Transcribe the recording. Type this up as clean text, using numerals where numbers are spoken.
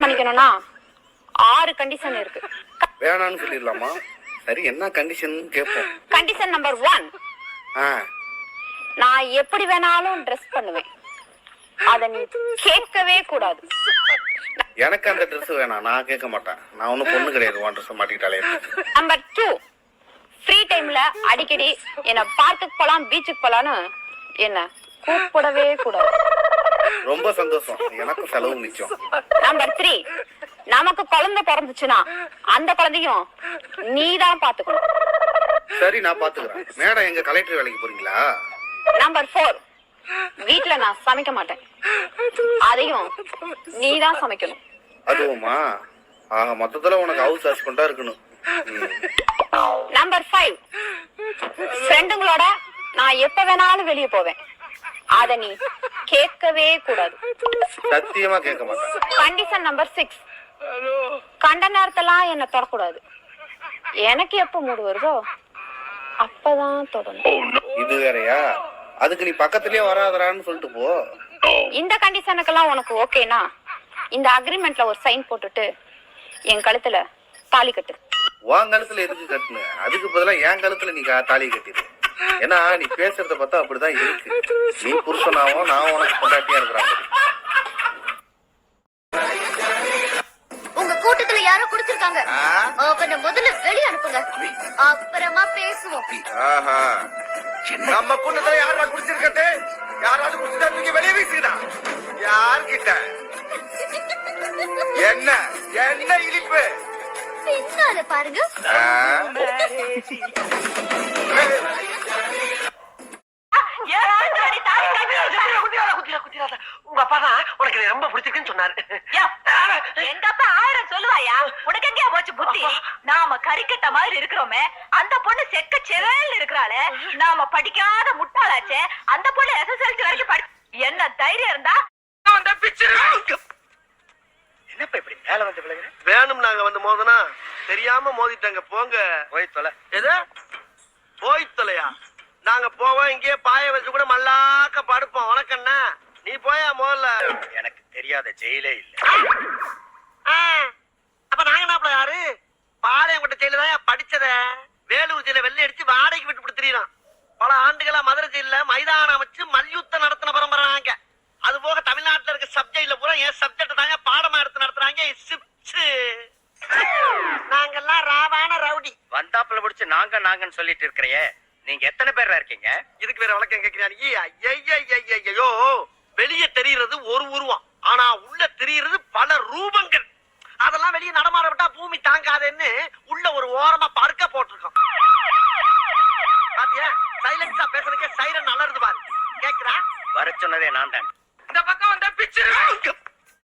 பண்ணிக்கணும்னா 6 condition இருக்கு. வேணான்னு சொல்லிடலாமா? சரி, என்ன கண்டிஷன் கேட்போம். கண்டிஷன் நம்பர் 1, நான் எப்படி வேணாலும் ட்ரெஸ் பண்ணுவேன். அத நீ கேட்கவே கூடாது. எனக்கு அந்த ட்ரெஸ் வேணாம், நான் கேட்க மாட்டேன். நான் ஒன்னும் பொண்ணு கிடையாது, உன் ட்ரெஸ் மாட்டிக்கிட்டாலே. நம்பர் 2, ஃப்ரீ டைம்ல அடிக்கடி என்ன பார்க்குக்கு போலாம், பீச்சுக்கு போலான்னு என்ன கூப்பிடவே கூடாது. ரொம்ப சந்தோஷம், எனக்கு செலவு மிச்சம். நம்பர் 3, நமக்கு குழந்தை பிறந்துச்சுன்னா அந்த குழந்தையும் நீதான் பாத்துக்கணும். சரி, நான் பாத்துக்கிறேன். மேடம், எங்க கலெக்டர் வேலைக்கு போறீங்களா? நம்பர் 4, வீட்டுல நான் சமைக்க மாட்டேன், அதையும் நீதான் சமைக்கணும். அதுவுமா? ஆக மொத்தத்துல உனக்கு ஹவுஸ் ஹஸ்பண்டா இருக்கணும். நம்பர் 5, ஃப்ரெண்டுங்களோட நான் எப்ப வேணாலும் வெளியே போவேன். அத நீ கேட்கவே கூடாது. சத்தியமா கேட்க மாட்டேன். கண்டிஷன் நம்பர் 6, கண்ட நேரத்தெல்லாம் என்ன தொடக்கூடாது. எனக்கு எப்ப மூடு வருதோ அப்பதான் தொடணும். இது வேறயா? அதுக்கு நீ பக்கத்துலயே வராதரான்னு சொல்லிட்டு போ. இந்த கண்டிஷனுக்கெல்லாம் உனக்கு ஓகேனா இந்த அக்ரிமெண்ட்ல ஒரு சைன் போட்டுட்டு என் கழுத்துல தாலி கட்டு. உன் கழுத்துல எதுக்கு கட்டுன? அதுக்கு பதிலா என் கழுத்துல நீ தாலி கட்டிடு. ஏன்னா நீ பேசுறத பார்த்தா அப்படிதான் இருக்கு. நீ புருஷனாவும் நான் உனக்கு பொண்டாட்டியா இருக்கிறாங்க. உங்க கூட்டத்துல யாரோ குடிச்சிருக்காங்க. அவனை முதல்ல வெளிய அனுப்புங்க, அப்புறமா பேசுவோம். நம்ம கூட்டத்துல யாரா குடிச்சிருக்கட்டு? யாராவது குடிச்சிட்டா நீங்க வெளியே வீசுடா. யார்கிட்ட? என்ன என்ன இழிப்பு? பின்னால பாருங்க. உங்க அப்பா தான் உனக்கு ரொம்ப பிடிச்சிருக்குன்னு சொன்னாரு. எங்க அப்பா 1000 சொல்லுவாயா, உனக்கு எங்கேயா போச்சு புத்தி? நாம கறிக்கட்ட மாதிரி இருக்கிறோமே, அந்த பொண்ணு செக்க செவேல் இருக்கிறாளே, நாம படிக்காத முட்டாளாச்சே, அந்த பொண்ணு SSLC வரைக்கும் என்ன தைரியம் இருந்தா என்னப்பா இப்படி மேல வந்து விளையாடுற? வேணும் நாங்க வந்து மோதனா தெரியாம மோதிட்டாங்க. போங்க, போய் தொலை. எது போய் தொலையா? நாங்க போவோம், இங்கே பாய வச்சு கூட மல்லாக்க படுப்போம். உனக்கண்ணா நீ போயா முதல்ல. எனக்கு தெரியாத ஜெயிலே இல்ல. அப்ப நாங்க நாப்பல யாரு? பாளையங்கோட்டை ஜெயில தான் படிச்சத. வேலூர் ஜெயில வெள்ளை அடிச்சு வாடகைக்கு விட்டு தெரியுறான். பல ஆண்டுகளா மதுரை ஜெயில மைதானம் அமைச்சு மல்யுத்தம் நடத்தின பரம்பரை நாங்க. அது போக தமிழ்நாட்டுல இருக்க சப்ஜெக்ட்ல பூரா என் சப்ஜெக்ட் தாங்க பாடமா எடுத்து நடத்துறாங்க. நாங்கெல்லாம் ராவான ரவுடி. வந்தாப்புல முடிச்சு நாங்கன்னு சொல்லிட்டு இருக்கிறையே, நீங்க எத்தனை பேர் இருக்கீங்க? இதுக்கு வேற வழக்கம் கேட்கிறீங்க. வெளியே தெரிகிறது ஒரு உருவம், ஆனா உள்ள தெரிகிறது பல ரூபங்கள். அதெல்லாம் வெளியே நடமாட விட்டா பூமி தாங்காதுன்னு உள்ள ஒரு ஓரமா படுக்க போட்டிருக்கோம். பாத்தியா, சைலன்ஸா பேசுறதுக்கே சைரன் நல்லா இருந்து பாரு. கேக்குறா? வர சொன்னதே நான் தான். இந்த பக்கம் வந்தா பிச்சு